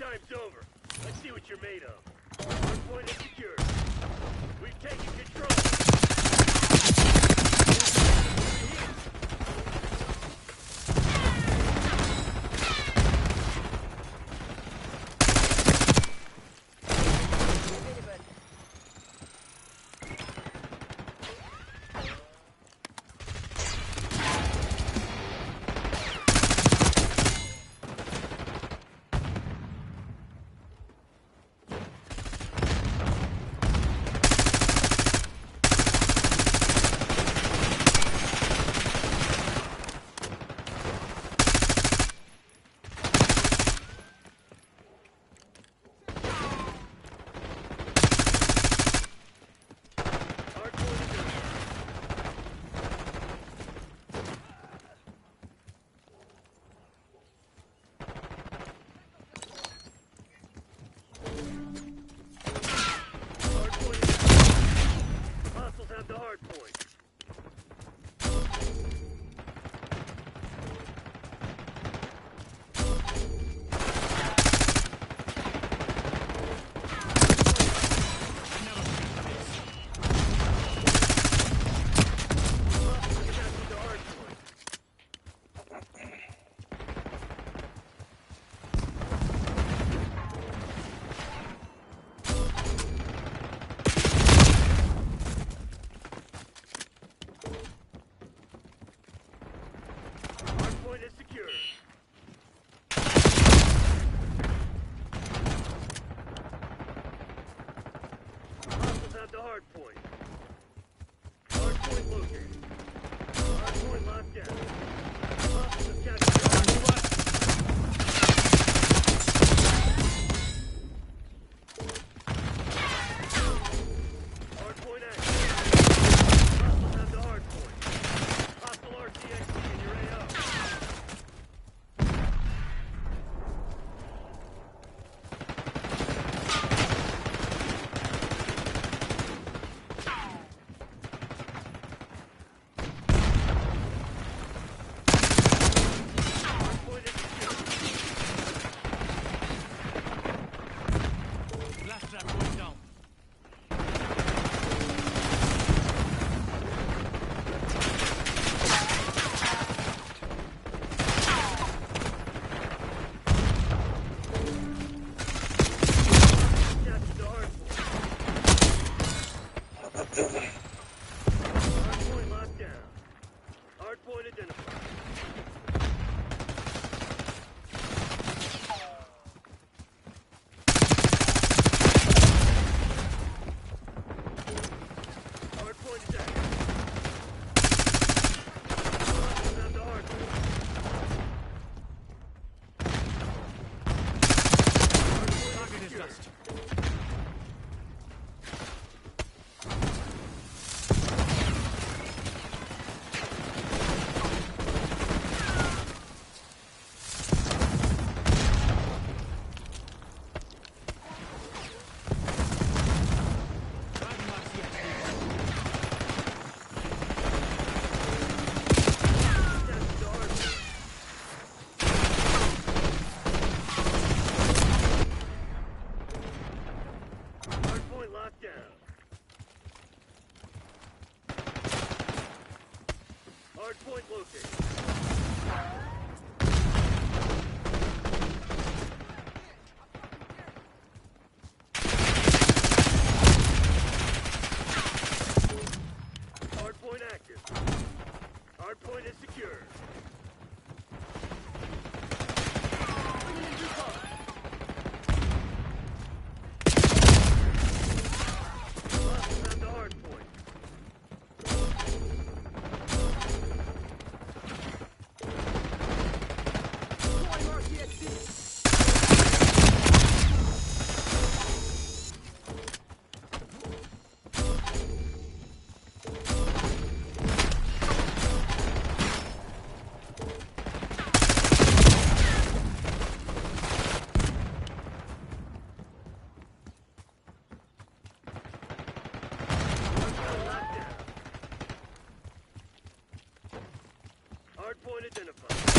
time's over. Let's see what you're made of. Hardpoint is secured. We've taken control. Hardpoint located. Hardpoint active. Hardpoint is secure. Hardpoint identified.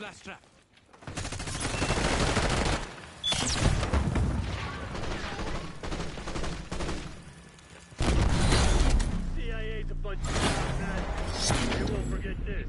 Blast trap. CIA's a bunch of men. They won't forget this.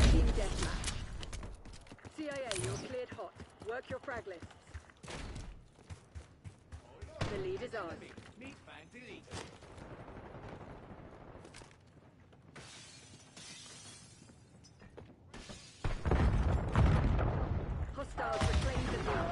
Team deathmatch. CIA, you're cleared hot. Work your frag lists. The lead is ours. Meat bang delete. Hostiles reclaim the lead.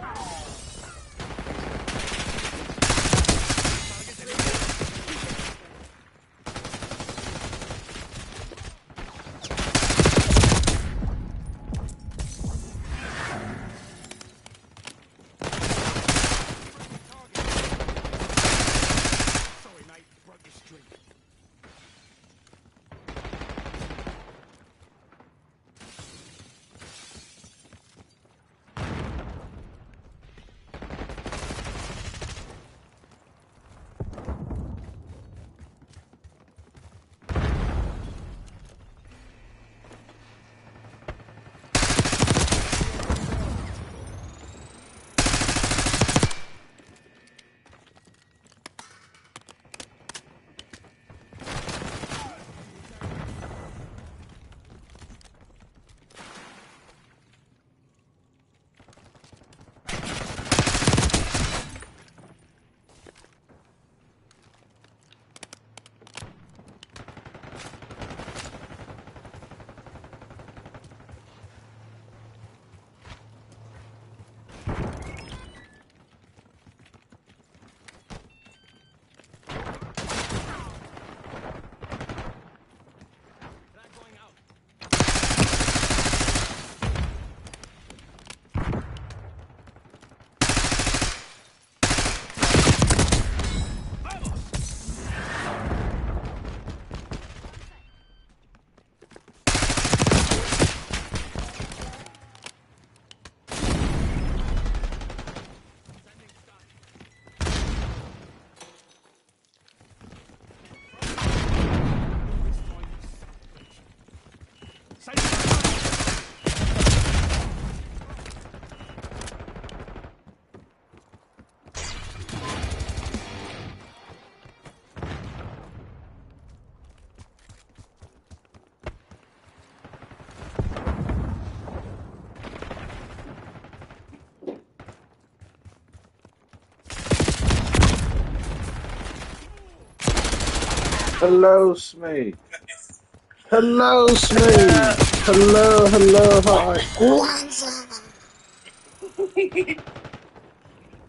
Sorry, mate. Broke your streak. Hello, Smee. Hello, Smee. Hello, hi.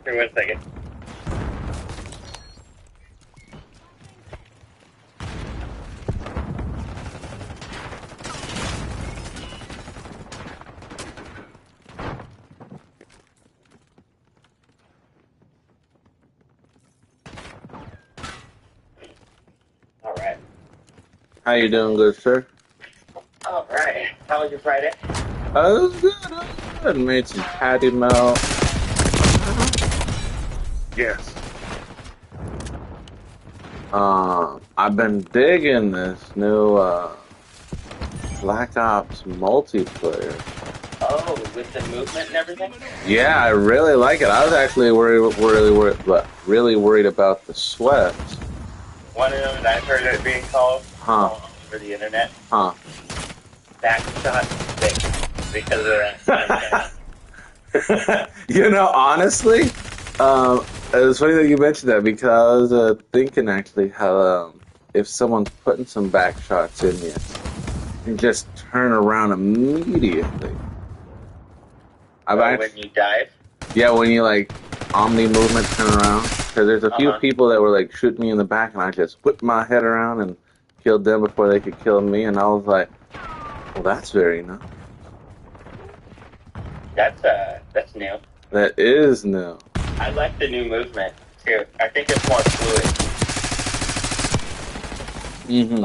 Here, 1 second. All right. How you doing, good sir? All right. How was your Friday? It was good. It was good. Made some patty melt. Yes. I've been digging this new Black Ops multiplayer. Oh, with the movement and everything? Yeah, I really like it. I was actually really worried about the sweats. One of them, I've heard it being called all over the internet. Backshot stick. Because of that. You know, honestly, it's funny that you mentioned that because I was thinking actually how if someone's putting some back shots in you, you just turn around immediately. When you dive? Yeah, when you like omni movement turn around. Because there's a few people that were like shooting me in the back, and I just whipped my head around and killed them before they could kill me, and I was like, well, that's very nice. That's new. That is new. I like the new movement too. I think it's more fluid. Mm-hmm.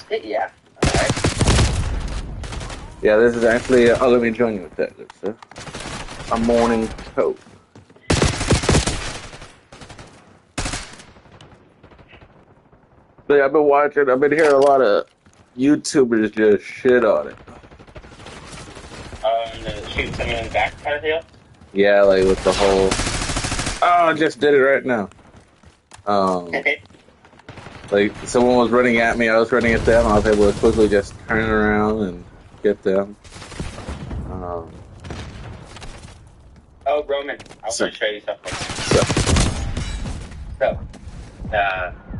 But yeah. All right. Yeah, this is actually. Oh, let me join you with that. It's a morning coat. But yeah, I've been hearing a lot of YouTubers just shit on it. Shoot someone in the back kind of deal? Yeah, like with the whole. Oh, I just did it right now. Like someone was running at me, I was running at them. I was able to quickly just turn around and get them. Oh, Roman, I want to show you something. So,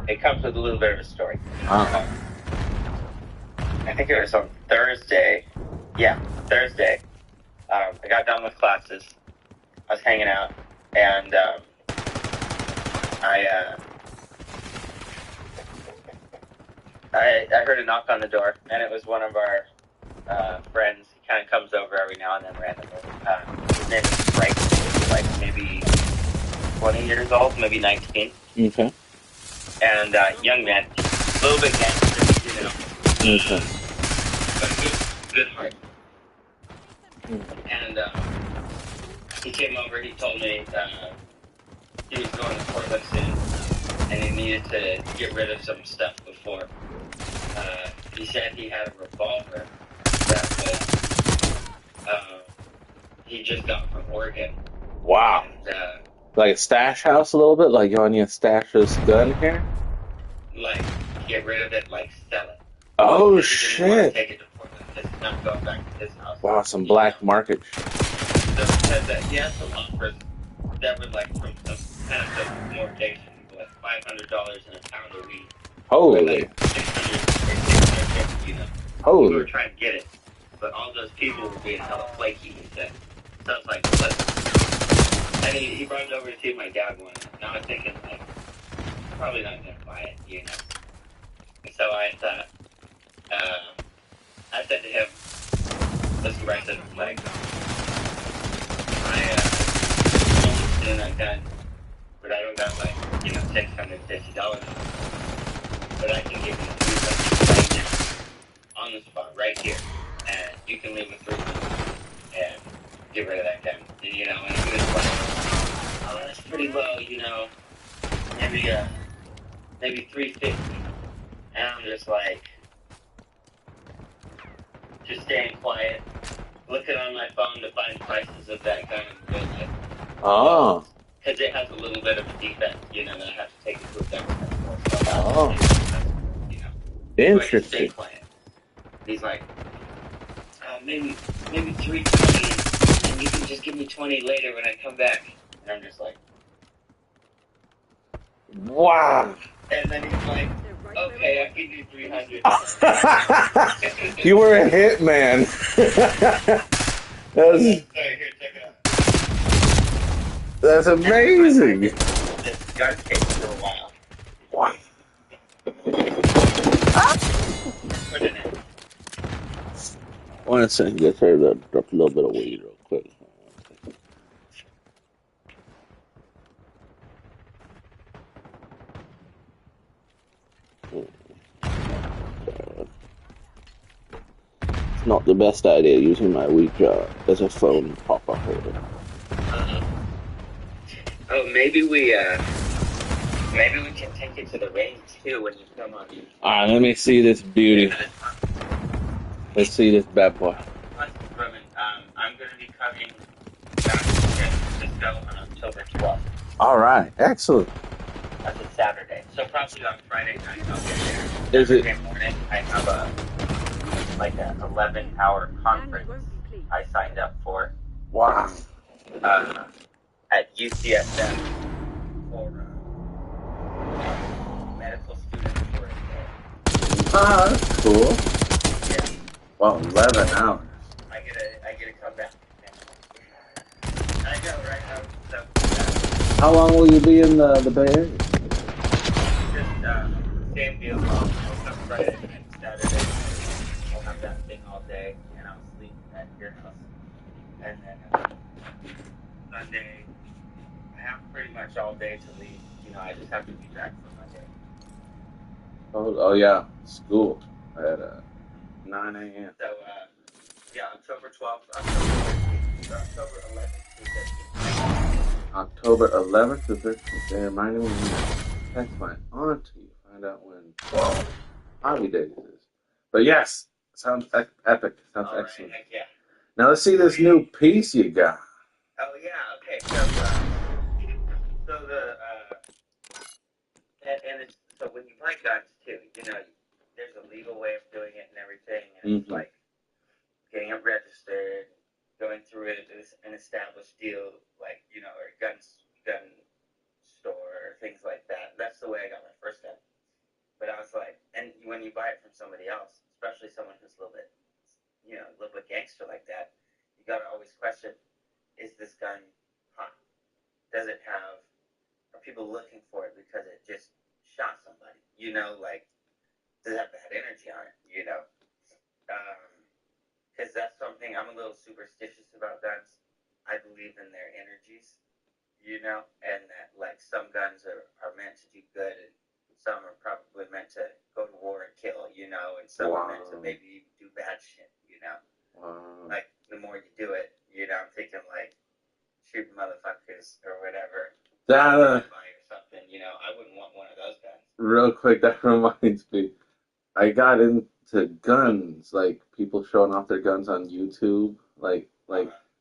it comes with a little bit of a story. I think it was on Thursday. Yeah, Thursday. I got done with classes. I was hanging out, and I heard a knock on the door, and it was one of our friends. He kind of comes over every now and then randomly. His name is Frank. He's like maybe 20 years old, maybe 19. Okay. And young man, a little bit gangster, you know. Okay. But good heart. And he came over. He told me he was going to Portland soon, and he needed to get rid of some stuff before. He said he had a revolver that he just got from Oregon. Wow. And, like a stash house a little bit? Like you want to stash this gun here? Like, get rid of it, like sell it. Oh, shit. He didn't want to take shit. it to Portland because he's not going back to his house. Wow, some black market shit. So he said that he had some offers that were like from some kind of more gangster people, like $500 and a pound of weed. Holy. Or like 650, you know. Holy. We were trying to get it. But all those people were being hella flaky, he said. So I was like, listen. And he brought it over to see my dad wanted it. Now I'm thinking, like, probably not going to buy it, you know. And so I thought, I said to him, listen, Bryson, like, I own that gun, but I don't got, like, you know, $650. But I can give you $300 right now, on the spot, right here. And you can leave with $300 and get rid of that gun. And, you know, and he was like, oh, that's pretty low, you know. Maybe $350. And I'm just like, just staying quiet, looking on my phone to find prices of that gun in real life. Oh. Because it has a little bit of a defect, you know, that I have to take it to a gun store for. You know. Interesting. So I stay quiet. He's like, maybe $320, and you can just give me $20 later when I come back. And I'm just like, Wow. And then he's like, They're right where okay, I we can do 300. You were a hitman. Sorry, that's, here, check it out. that's amazing. This gun case for a while. Wow. Put it in. One second, get her to drop a little bit of weed real quick. It's not the best idea using my weed jar as a phone pop-up holder. Oh, maybe we can take it to the range too when you come on. Alright, let me see this beauty. Let's see this bad boy. I'm going to be coming back to San Francisco on October 12th. Alright, excellent. That's a Saturday. So probably on Friday night I'll get there. Is it? Saturday morning I have an 11-hour conference I signed up for Wow. at UCSF for medical students for a day. Ah, that's cool. Yeah. Well, 11 hours. I get to come back. I know, right? So, How long will you be in the Bay Area? just same deal. I'll come Friday night, Saturday. I'll have that thing all day, and I'll sleep at your house. And then Sunday, I have pretty much all day to leave. You know, I just have to be back for Monday. Oh yeah, school at 9 a.m. So, yeah, October 12th, October 13th, or October 11th through 13th. October 11th to 13th. They reminded me to text my auntie, find out when Hobby Days is. But yes, sounds epic. Sounds All excellent. right, heck yeah. Now let's see this new piece you got. Oh yeah, okay. So the and it's so when you buy guns too, you know, there's a legal way of doing it and everything, and it's like getting it registered, going through it as an established deal, like you know, or gun store or things like that. That's the way I got my first gun. But I was like, and when you buy it from somebody else, especially someone who's a little bit, you know, a little bit gangster like that, you gotta always question: is this gun hot? Does it have? Are people looking for it because it just shot somebody? You know, like does it have bad energy on it? You know, because that's something I'm a little superstitious about guns. I believe in their energies, you know, and that like some guns are meant to do good and some are probably meant to go to war and kill, you know, and some are meant to maybe do bad shit, you know. Like the more you do it, you know, I'm thinking like shoot motherfuckers or whatever. That or something, you know, I wouldn't want one of those guns. real quick, that reminds me. I got into guns, like people showing off their guns on YouTube. Like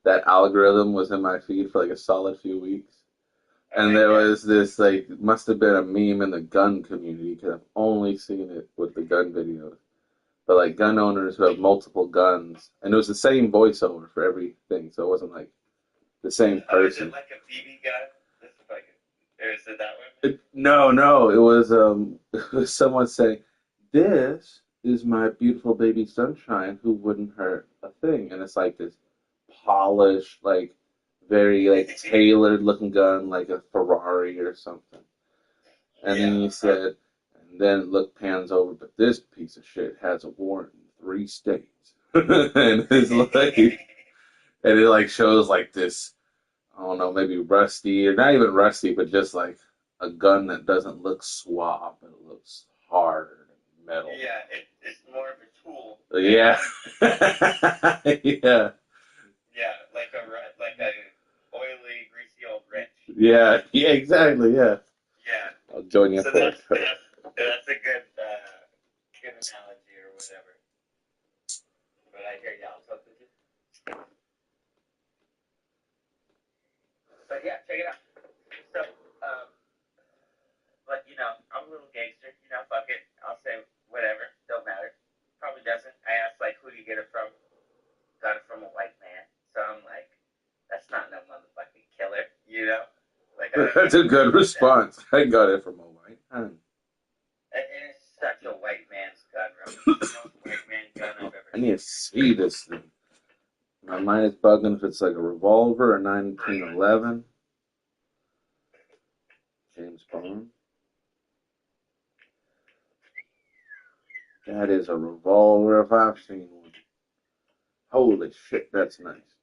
that algorithm was in my feed for like a solid few weeks. And there was this like must have been a meme in the gun community because I've only seen it with the gun videos. But like gun owners who have multiple guns, and it was the same voiceover for everything, so it wasn't like the same person. Is it like a BB gun? This is like, or is it that one? No, it was it was someone saying, "This is my beautiful baby sunshine who wouldn't hurt a thing," and it's like this polished, like very like tailored looking gun, like a Ferrari or something. And then he said, and then look pans over, but this piece of shit has a warrant in 3 states, and it's like, and it like shows like this. I don't know, maybe rusty, or not even rusty, but just like a gun that doesn't look suave, but it looks hard and metal. Yeah, it's more of a tool. Yeah. Yeah. Yeah, like a oily, greasy old wrench. Yeah, exactly, yeah. Yeah. I'll join you So for that's it. a good analogy or whatever. But I hear y'all talk with you. But yeah, check it out. So, but you know, I'm a little gangster. You know, fuck it. I'll say whatever. Don't matter. Probably doesn't. I asked like, who do you get it from? Got it from a white man. So I'm like, that's not no motherfucking killer. You know, like That's a good response. I got it from a white man. And it's such a white man's gun, Roman. It's the most white man gun I've ever I seen. need to see this thing. My mind is bugging if it's like a revolver or 1911. James Bond. That is a revolver if I've seen one. Holy shit, that's nice.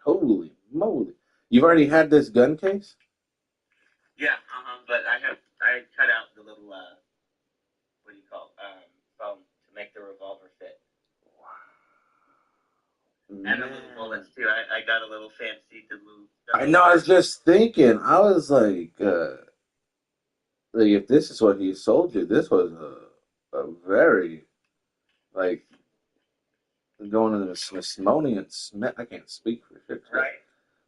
Holy moly. You've already had this gun case? Yeah, but I cut out the little what do you call foam to make the revolver fit. And the little bullets too. I got a little fancy to move. I know, I was just thinking. I was like if this is what he sold you, this was a very, like, going to the Smithsonian Smith. I can't speak for shit. Right.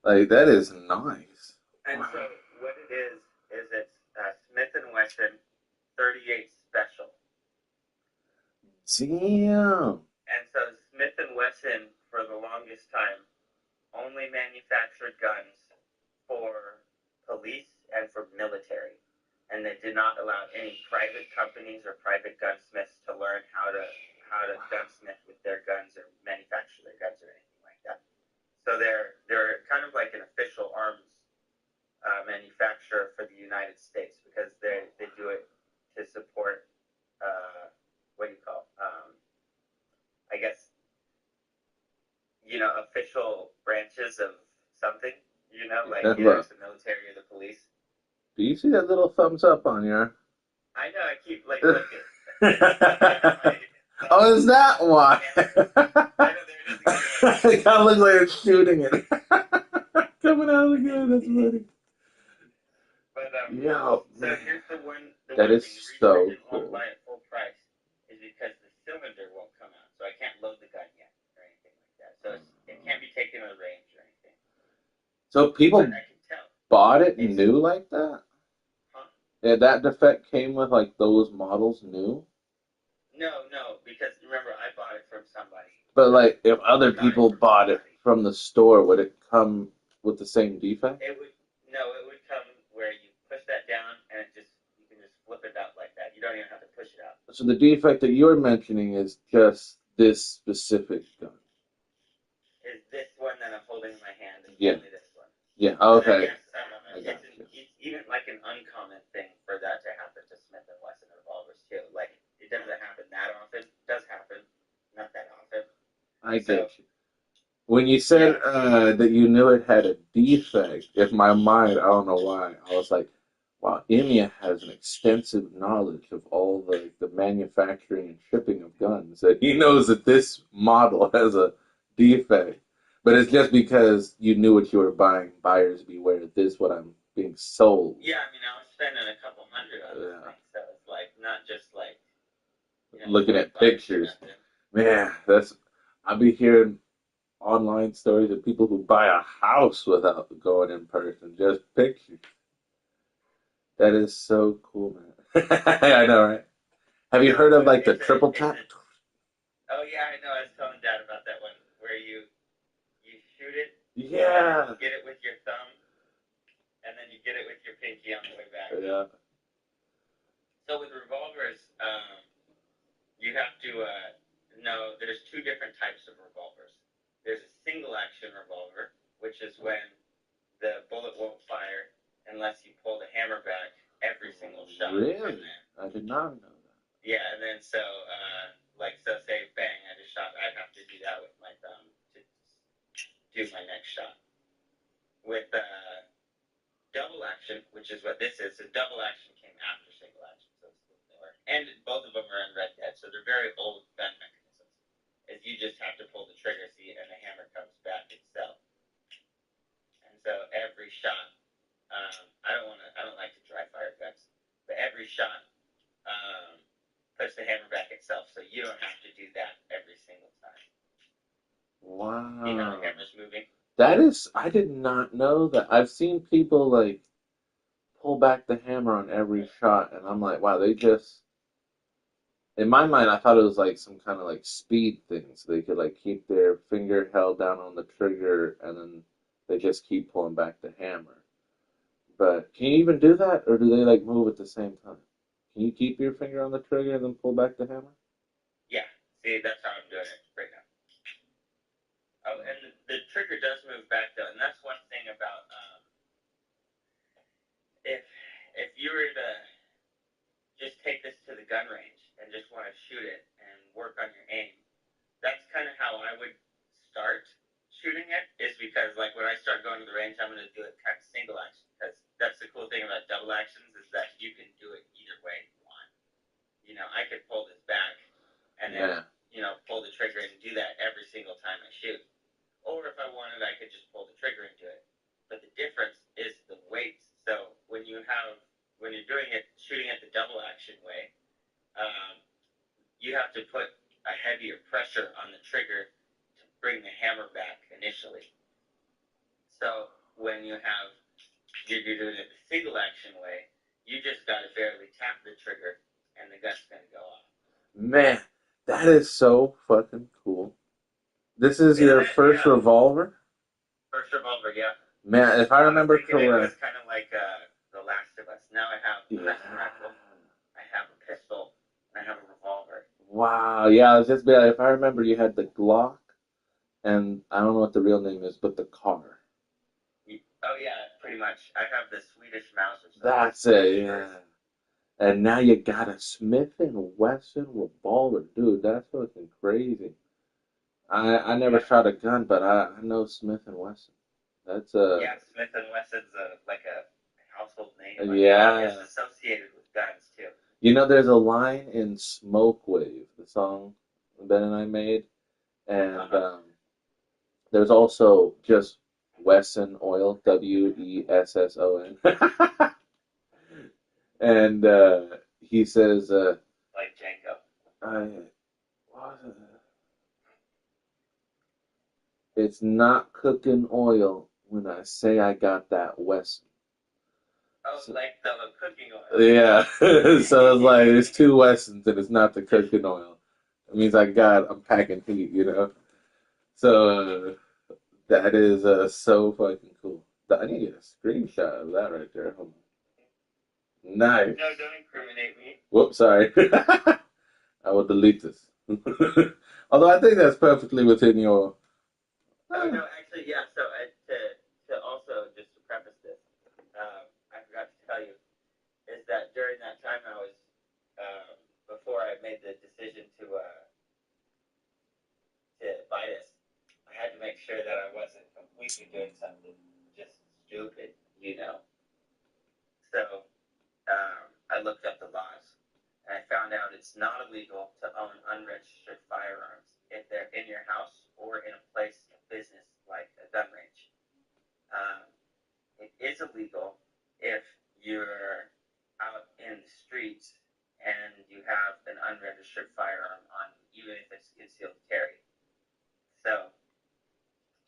Like, that is nice. And so what it is it's Smith and Wesson 38 Special. Damn. And so Smith and Wesson, for the longest time, only manufactured guns for police and for military. And they did not allow any private companies or private gunsmiths to learn how to gunsmith with their guns or manufacture their guns or anything like that. So they're kind of like an official arms manufacturer for the United States because they do it to support what do you call I guess official branches of something, like either it's the military or the police. Do you see that little thumbs up on your? I know, I keep looking. Oh, is that why? I know It kind of looks like it's shooting it. Coming out of the gun, that's funny. But Yo, so here's the one. That is so the reason I cool. won't buy it full price is because the cylinder won't come out, so I can't load the gun yet or anything like that. So it can't be taken to the range or anything. So people But I can tell. bought it new like that? Huh? Yeah, that defect came with like those models new? No, because remember I bought it from somebody. But like if other people bought it from the store, would it come with the same defect? It would come where you push that down and you can just flip it out like that. You don't even have to push it out. So the defect that you're mentioning is just this specific gun. Is this one that I'm holding in my hand? Yeah. Only this one. Yeah, okay. It's even like an uncommon thing for that to happen to Smith and Wesson revolvers too. Like it doesn't happen that often. It does happen, not that often. I get you. When you said that you knew it had a defect, in my mind, I don't know why, I was like, wow, Emiya has an extensive knowledge of all the manufacturing and shipping of guns. That he knows that this model has a defect. But it's just because you knew what you were buying. Buyers beware. This is what I'm being sold. Yeah, I mean, I was spending a couple $100 on this thing, so it's like not just like looking at pictures. Man, I'll be hearing online stories of people who buy a house without going in person, just pictures. That is so cool, man. I know, right? Have you heard of like the triple tap? Oh yeah, I know. I was telling Dad about that one where you shoot it. Yeah. You get it with your thumb, and then you get it with your pinky on the way back. Yeah. So with revolvers, you have to know there's two different types of revolvers. There's a single action revolver, which is when the bullet won't fire unless you pull the hammer back every single shot. Really? I did not know that. Yeah, and then so say bang, I just shot. I'd have to do that with my thumb to do my next shot. With double action, which is what this is, so double action came after single action, so it's a little newer. And both of them are in Red Dead, so they're very old gun mechanisms. Is you just have to pull the trigger, see, and the hammer comes back itself. And so every shot, I don't like to dry fire guns, but every shot puts the hammer back itself, so you don't have to do that every single time. Wow. See how the hammer's moving? I did not know that. I've seen people like pull back the hammer on every shot, and I'm like, wow, in my mind, I thought it was like some kind of like speed thing, so they could like keep their finger held down on the trigger, and then they just keep pulling back the hammer. But can you even do that, or do they like move at the same time? Can you keep your finger on the trigger and then pull back the hammer? Yeah. See, that's how I'm doing it right now. Oh, and the trigger does move back though, and that's one thing about if you were to just take this to the gun range and just want to shoot it and work on your aim, that's kind of how I would start shooting it. Is because like when I start going to the range, I'm going to do it kind of single action. Because that's the cool thing about double actions is that you can do it either way you want. You know, I could pull this back and then pull the trigger and do that every single time I shoot. Or if I wanted, I could just pull the trigger and do it. But the difference is the weights. So when you're doing it, shooting it the double action way, you have to put a heavier pressure on the trigger to bring the hammer back initially. So when you're doing it the single action way, you just got to barely tap the trigger and the gun's going to go off. Man, that is so fucking cool. This is your first revolver? First revolver, yeah. Man, if I remember It was correct. kind of like The Last of Us. Now I have a rifle, I have a pistol, and I have a revolver. Wow, yeah, I was just be like, if I remember, you had the Glock, and I don't know what the real name is, but the car. Oh yeah, pretty much. I have the Swedish Mauser. So That's it, yeah. And now you got a Smith and Wesson revolver, dude. That's fucking crazy. I never shot a gun, but I know Smith and Wesson. That's yeah, Smith and Wesson's like a household name. Yeah. It's associated with guns too. You know, there's a line in Smoke Wave, the song Ben and I made, and there's also just Wesson Oil, Wesson. And he says, like Janko. What was it? It's not cooking oil when I say I got that Wesson. Oh, so, like the cooking oil. Yeah. So it's like, there's two Wessons and it's not the cooking oil. It means I'm packing heat, you know? So that is so fucking cool. I need to get a screenshot of that right there. Hold on. Nice. No, don't incriminate me. Whoops, sorry. I will delete this. Although I think that's perfectly within your. Oh no, actually, yeah. So to also just to preface this, I forgot to tell you is that during that time I was before I made the decision to buy this, I had to make sure that I wasn't completely doing something just stupid, you know. So I looked up the laws, and I found out it's not illegal to own unregistered firearms if they're in your house or in a place of business like a gun range. It is illegal if you're out in the streets and you have an unregistered firearm on you, even if it's concealed carry. So,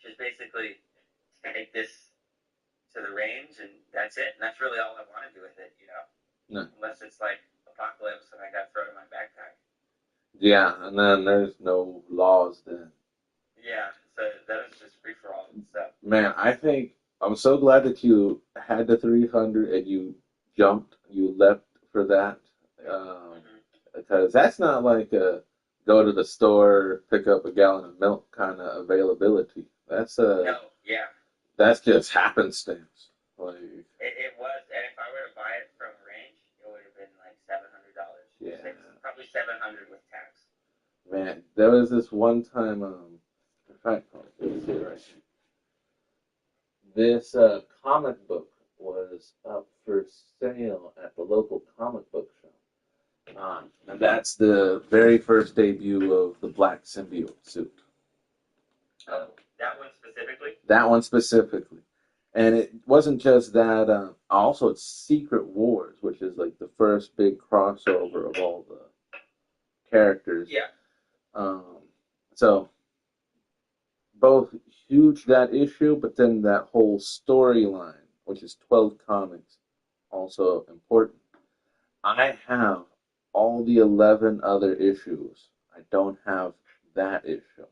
just basically take this to the range, and that's it. And that's really all I want to do with it, you know. No. Unless it's like apocalypse and I got to throw it in my backpack. Yeah, and then there's no laws then. Yeah, so that was just free for all and stuff. Man, I think I'm so glad that you had the 300 and you left for that. Because that's not like a go to the store, pick up a gallon of milk kind of availability. That's No, yeah. That's just happenstance. Like it was, and if I were to buy it from a range, it would have been like $700. Yeah. Probably 700 with tax. Man, there was this one time. In fact, let's see right here. This comic book was up for sale at the local comic book shop. And that's the very first debut of the Black Symbiote suit. Oh, that one specifically? That one specifically. And it wasn't just that. Also, it's Secret Wars, which is like the first big crossover of all the characters. Yeah. So, both huge that issue, but then that whole storyline, which is 12 comics, also important. I have all the 11 other issues. I don't have that issue.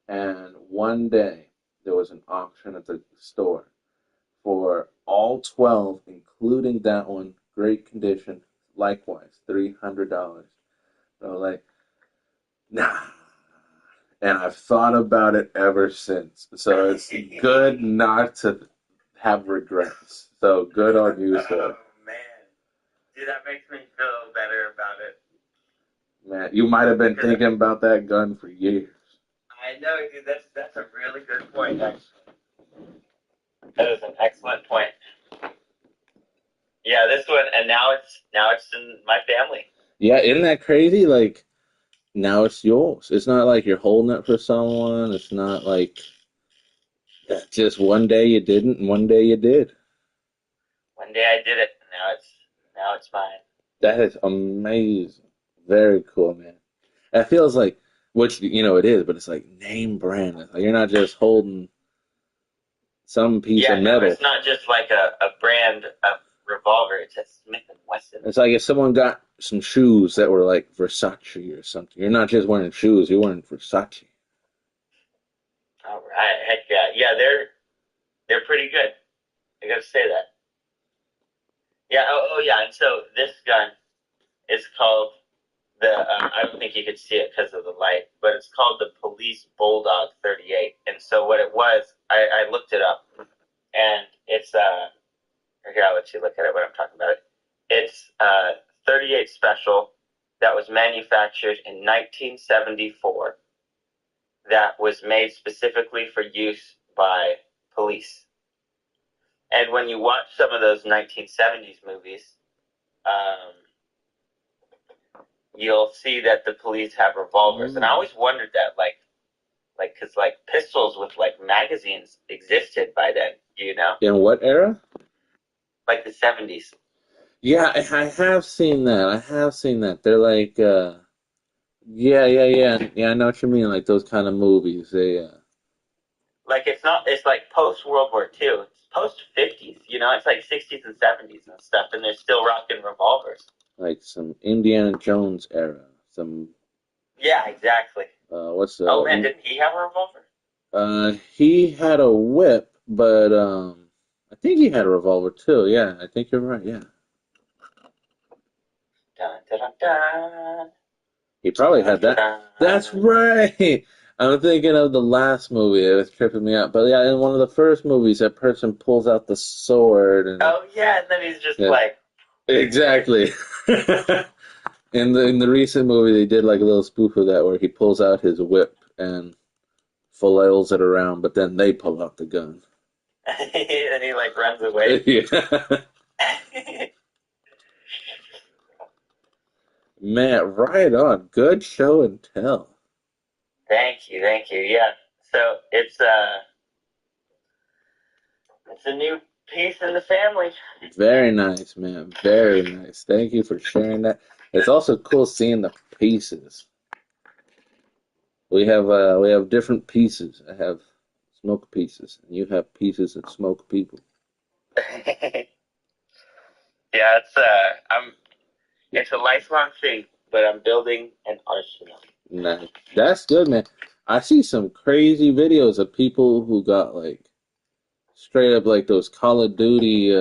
And one day, there was an auction at the store for all 12, including that one, great condition. Likewise, $300. So like, nah. And I've thought about it ever since. So it's good not to have regrets. So good on you, sir. Oh, man. Dude, that makes me feel better about it. Man, you might have been thinking about that gun for years. I know, dude. That's a really good point, actually. That is an excellent point. Yeah, this one, and now it's in my family. Yeah, isn't that crazy? Like, now it's yours. It's not like you're holding it for someone. It's not like just one day you didn't and one day you did. One day I did it, and now it's mine. That is amazing. Very cool, man. It feels like, which, it is, but it's like name brand. It's like you're not just holding some piece of No, metal. it's not just like a brand of revolver. It's a Smith and Wesson. It's like if someone got some shoes that were like Versace or something. You're not just wearing shoes, you're wearing Versace. All right, heck yeah, yeah, they're pretty good. I gotta say that. Yeah. Oh yeah. And so this gun is called I don't think you could see it because of the light, but it's called the Police Bulldog 38. And so what it was, I looked it up, and it's here, I'll let you look at it when I'm talking about it. It's 38 Special that was manufactured in 1974 that was made specifically for use by police. And when you watch some of those 1970s movies, you'll see that the police have revolvers. And I always wondered that, because pistols with magazines existed by then, In what era? like the 70s. Yeah, I have seen that. I have seen that. They're like, yeah. Yeah, I know what you mean. Like those kind of movies. Like it's like post World War II. It's post 50s, it's like 60s and 70s and stuff, and they're still rocking revolvers. Like some Indiana Jones era. Some. Yeah, exactly. What's the? Oh man, didn't he have a revolver? He had a whip, but I think he had a revolver too. Yeah, I think you're right. Yeah. Dun, dun, dun, dun. He probably had that. That's right. I'm thinking of the last movie. It was tripping me out. But yeah, in one of the first movies, that person pulls out the sword. And oh yeah, and then he's just exactly. In the recent movie, they did like a little spoof of that where he pulls out his whip and flails it around, but then they pull out the gun. and he runs away. Yeah. Man, right on. Good show and tell. Thank you. Yeah. So it's a new piece in the family. Very nice, man. Very nice. Thank you for sharing that. It's also cool seeing the pieces. We have different pieces. I have smoke pieces, and you have pieces that smoke people. Yeah, it's a lifelong thing, but I'm building an arsenal. Nice. That's good, man. I see some crazy videos of people who got straight up those Call of Duty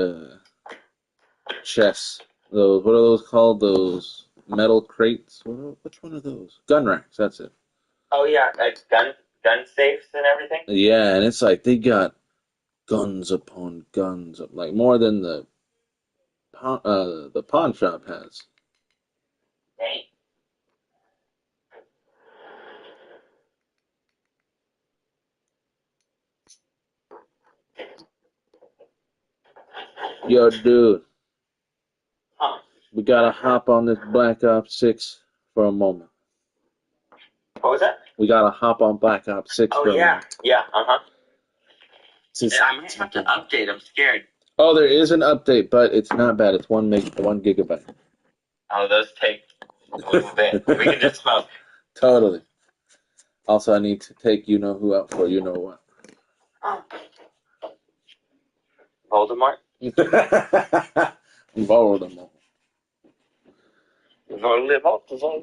chests. Those, what are those called? Those metal crates? Which one are those? Gun racks. That's it. Oh yeah, like gun safes and everything. Yeah, and it's like they got guns upon guns, more than the pawn shop has. Dang. Yo, dude, Huh. we gotta hop on this Black Ops 6 for a moment. What was that? We gotta hop on Black Ops 6 Oh for a yeah, moment. yeah, I might have to update. I'm scared. Oh, there is an update, but it's not bad. It's 1 gigabyte. Oh, those take a little bit. We can just smoke. Totally. Also, I need to take you know who out for you know what. Oh. Voldemort. Voldemort.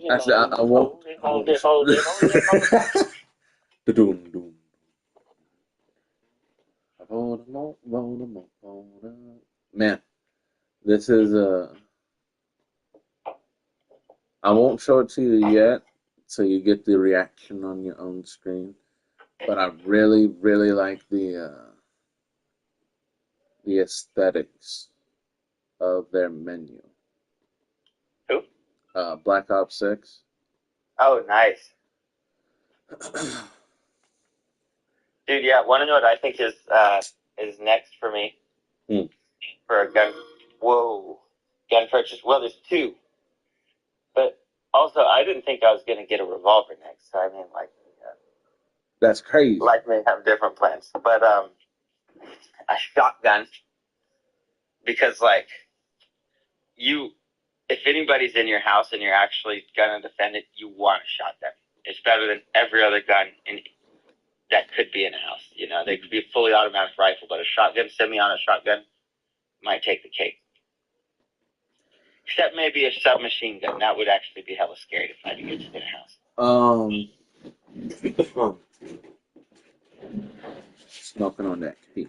Actually, I won't. Doom. Man, this is I won't show it to you yet, so you get the reaction on your own screen. But I really, really like the aesthetics of their menu. Who? Black Ops 6. Oh, nice. Dude, yeah, want to know what I think is next for me? For a gun purchase. Well, there's two. But also, I didn't think I was going to get a revolver next. So, I mean, like, That's crazy. like may have different plans. But a shotgun, because, like, if anybody's in your house and you're actually going to defend it, you want a shotgun. It's better than every other gun that could be in a house. You know, they could be a fully automatic rifle, but a shotgun, semi-auto shotgun, might take the cake. Except maybe a submachine gun. That would actually be hella scary to find against in a house. Smoking on that key.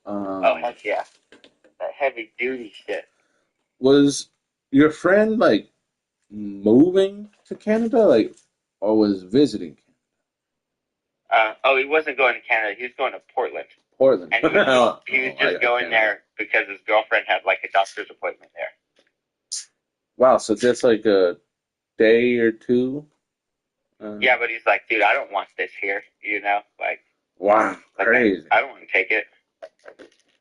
Oh, heck yeah. That heavy duty shit. Was your friend, like, moving to Canada, like, or was visiting Canada? He wasn't going to Canada. He was going to Portland. Portland. And he was just going there because his girlfriend had, like, a doctor's appointment there. Wow, so just like a day or two? Yeah, but he's like, dude, I don't want this here, you know? Like, wow, like crazy. I don't want to take it.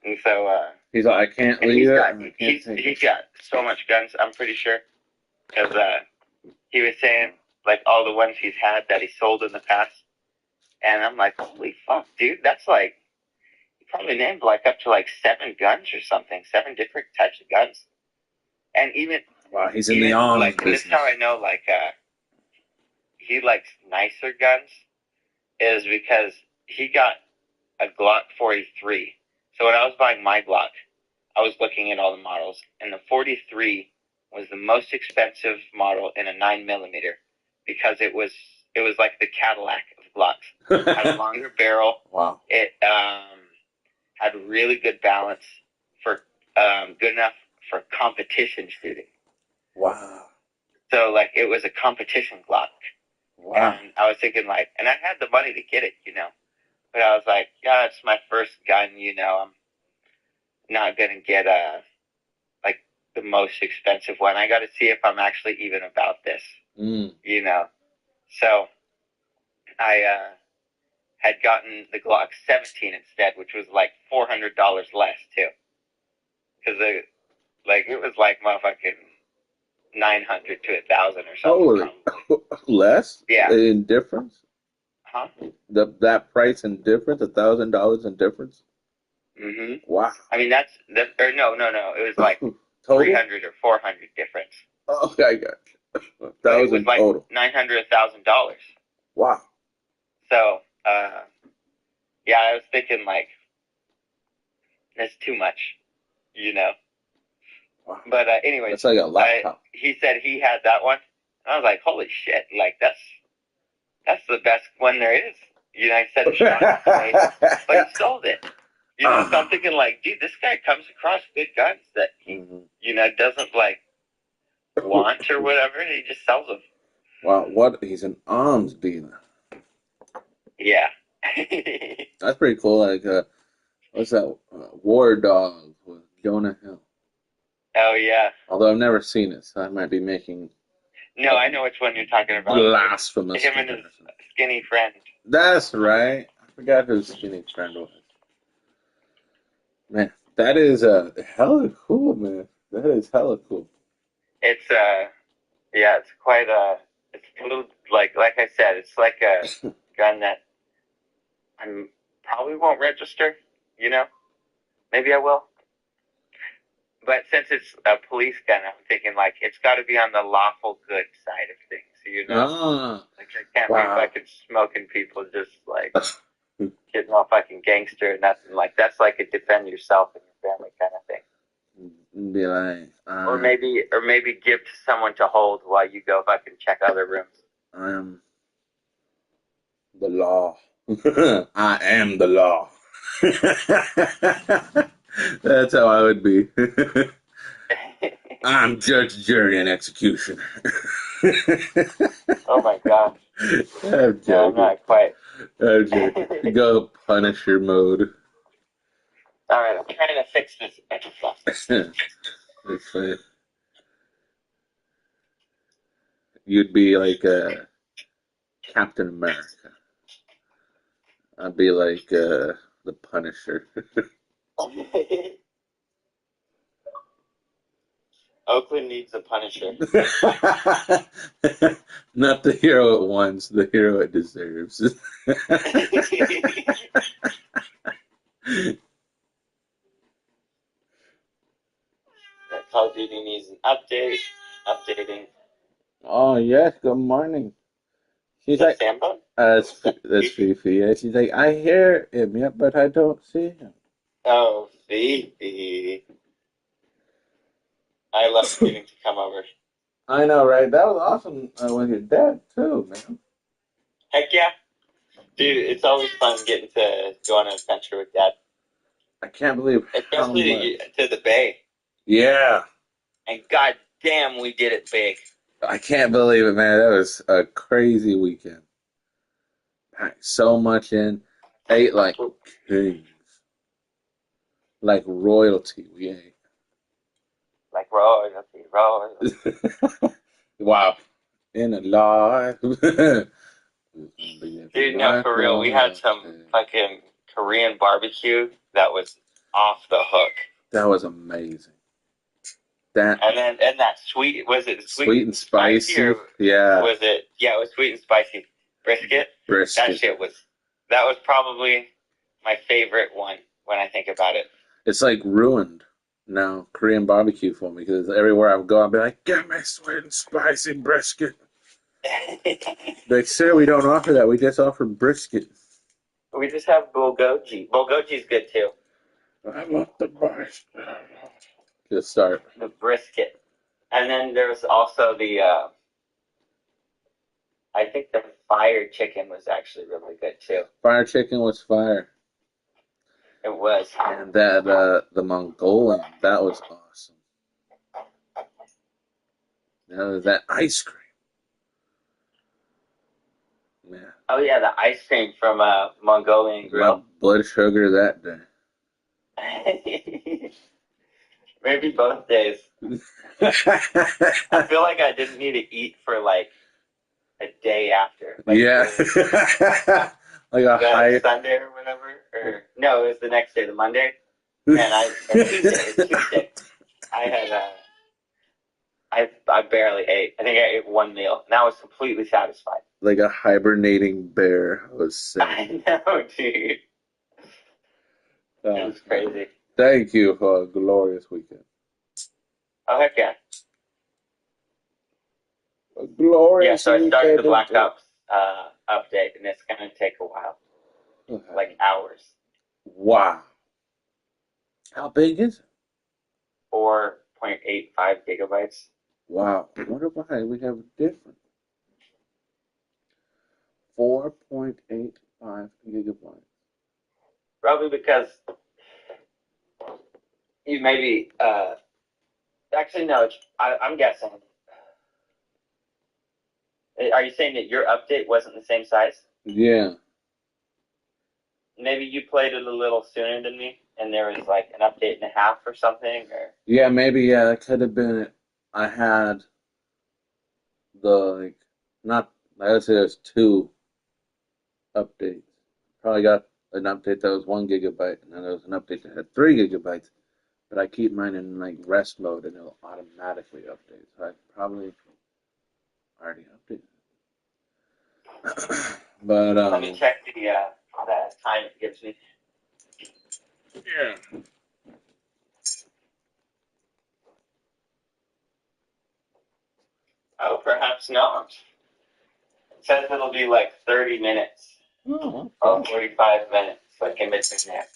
And so, he's like, I can't leave it. He's got so much guns, I'm pretty sure. Because he was saying, like, all the ones he's had that he sold in the past. And I'm like, holy fuck, dude, that's like, he probably named, like, up to, like, 7 guns or something. 7 different types of guns. And even... Wow, he's in the arms like, business. This is how I know, like, he likes nicer guns, is because he got a Glock 43. So when I was buying my Glock, I was looking at all the models, and the 43 was the most expensive model in a 9mm because it was like the Cadillac of Glocks. It had a longer barrel. Wow. It had really good balance for good enough for competition shooting. Wow. So, like, it was a competition Glock. Wow. And I was thinking, like, and I had the money to get it, you know. But I was like, yeah, it's my first gun, you know. I'm not going to get, like, the most expensive one. I got to see if I'm actually even about this, you know. So I had gotten the Glock 17 instead, which was, like, $400 less, too. Because, like, it was, like, motherfucking 900 to 1,000 or something. Holy, less? Yeah. In difference? Huh? That price in difference, $1,000 in difference? Mm-hmm. Wow. I mean, no. It was like 300 or 400 difference. Oh, I got you. But it was like total. $900, $1,000. Wow. So, yeah, I was thinking, like, that's too much, you know. Wow. But anyways, that's like a laptop. He said he had that one. And I was like, holy shit! Like, that's the best one there is. You know, I said, but he sold it. You know, so I'm thinking, like, dude, this guy comes across good guns that he, you know, doesn't, like, want or whatever, and he just sells them. Wow, what? He's an arms dealer. Yeah. That's pretty cool. Like, what's that? War Dogs with Jonah Hill. Oh, yeah. Although I've never seen it, so I might be making... No, I know which one you're talking about. Blasphemous. Him and his skinny friend. That's right. I forgot who his skinny friend was. Man, that is hella cool, man. That is hella cool. It's yeah, it's quite it's a little like I said, it's like a gun that I probably won't register. You know, maybe I will. But since it's a police gun, I'm thinking, like, it's got to be on the lawful good side of things, you know? Like, I can't be fucking smoking people just, like, getting all fucking gangster and nothing. Like, that's like a defend yourself and your family kind of thing. Be like... or maybe give to someone to hold while you go fucking check other rooms. I am the law. I am the law. That's how I would be. I'm judge, jury, and executioner. Oh my gosh. I'm No, I'm joking. not quite. I'm joking. Go Punisher mode. Alright, I'm trying to fix this Xbox. That's funny. You'd be like Captain America. I'd be like the Punisher. Oakland needs a Punisher. Not the hero it wants, the hero it deserves. That Call of Duty needs an update. Updating. Oh yes, good morning. She's Is that like, Sambo? that's Fifi. Yeah, she's like, I hear him, yeah, but I don't see him. Oh, Fifi. I love getting to come over. I know, right? That was awesome with your dad too, man. Heck yeah. Dude, it's always fun getting to go on an adventure with Dad. I can't believe how Especially much. to the Bay. Yeah, And god damn, we did it big. I can't believe it, man. That was a crazy weekend. Packed so much in, ate like kings, like royalty. We ate. Like royalty. Wow, in a life. Dude, no, for real. We had some fucking Korean barbecue that was off the hook. That was amazing. That And that sweet, was it sweet and spicy. or Yeah, was it, yeah, it was sweet and spicy brisket. That brisket. shit that was probably my favorite one when I think about it. It's like ruined now, Korean barbecue for me, because everywhere I go, I'll be like, get me sweet and spicy brisket. Like, sir, we don't offer that. We just offer brisket. We just have bulgogi. Bulgogi's good too. I want the brisket. Just start. The brisket. And then there's also the, I think the fire chicken was actually really good too. Fire chicken was fire. It was. And that, the Mongolian, that was awesome. Now, that ice cream. Man. Oh yeah, the ice cream from Mongolian Grill. My blood sugar that day. Maybe both days. I feel like I didn't need to eat for like a day after. Like yeah. Like a high Sunday or whatever. Or no, it was the next day, the Monday. And Tuesday. I had I barely ate. I think I ate one meal, and I was completely satisfied. Like a hibernating bear. I was sick. I know, dude. It was crazy. Thank you for a glorious weekend. Oh, heck yeah. A glorious Yeah, so I started weekend the Black Ops update, and it's going to take a while. Like hours. Wow. How big is it? 4.85 gigabytes. Wow. What about we have different? 4.85 gigabytes. Probably because you maybe, actually, no, I'm guessing. Are you saying that your update wasn't the same size? Yeah. Maybe you played it a little sooner than me, and there was like an update and a half or something, or Yeah, maybe, yeah, that could have been it. I had not, I would say there's two updates. Probably got an update that was 1 gigabyte, and then there was an update that had 3 gigabytes. But I keep mine in like rest mode, and it'll automatically update. So I probably already updated. But let me check the time it gives me. Yeah. Oh, perhaps not. It says it'll be like 30 minutes. Oh, Or 45 minutes, like in between there.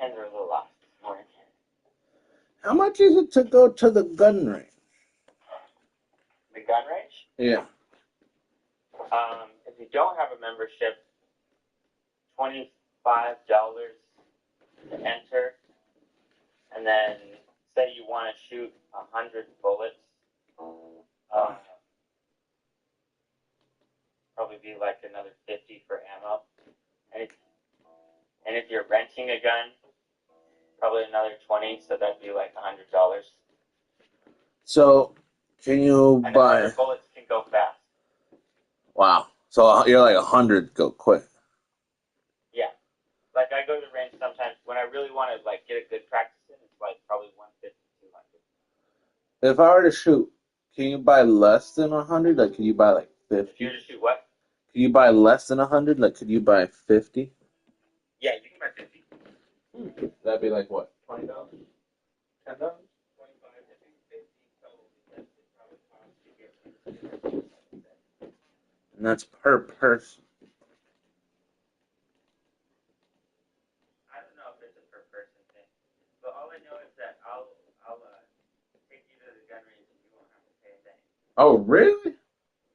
hands are a little lost this morning. How much is it to go to the gun range? The gun range? Yeah. If you don't have a membership, $25 to enter, and then say you want to shoot 100 bullets, probably be like another 50 for ammo. And if you're renting a gun, probably another 20, so that'd be like $100. So, can you And buy? 100 bullets can go fast. Wow. So you're like 100 go quick. Yeah. Like I go to the range sometimes when I really want to like get a good practice in. It's like probably 150, 200. If I were to shoot, can you buy less than 100? Like, can you buy like If 50? you were to shoot what? Can you buy less than 100? Like, could you buy 50? Yeah, you can buy 50. That'd be like what? $20? $10? 25, I think 50 total because it probably costs to get one. And that's per person. I don't know if it's a per person thing, but all I know is that I'll take you to the gun range and you won't have to pay a thing. Oh, really?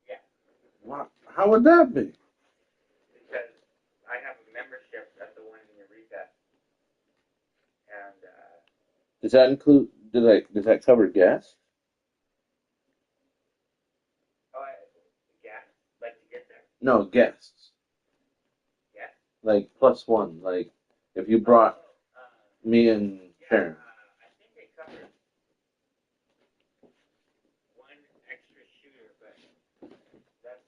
Yeah. Wow. How would that be? Because I have a membership at the one in Eureka, and Does that include? Does that cover gas? gas, like to get there. No, guests. Yeah. Like +1. Like if you brought me and Sharon. I think they covered one extra shooter, but that's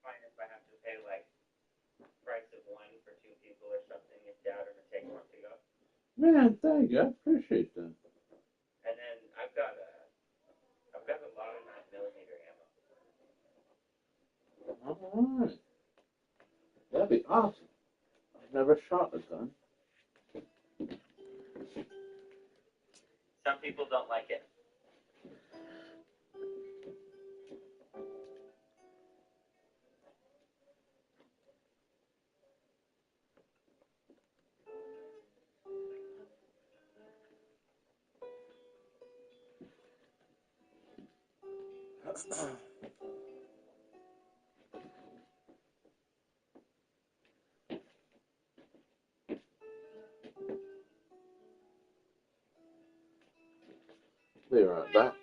fine if I have to pay like price of one for two people or something if Dad or take one to go. Man, thank you. I appreciate that. And then I've got a lot of 9mm ammo. All right. That'd be awesome. I've never shot a gun. Some people don't like it. Be right back.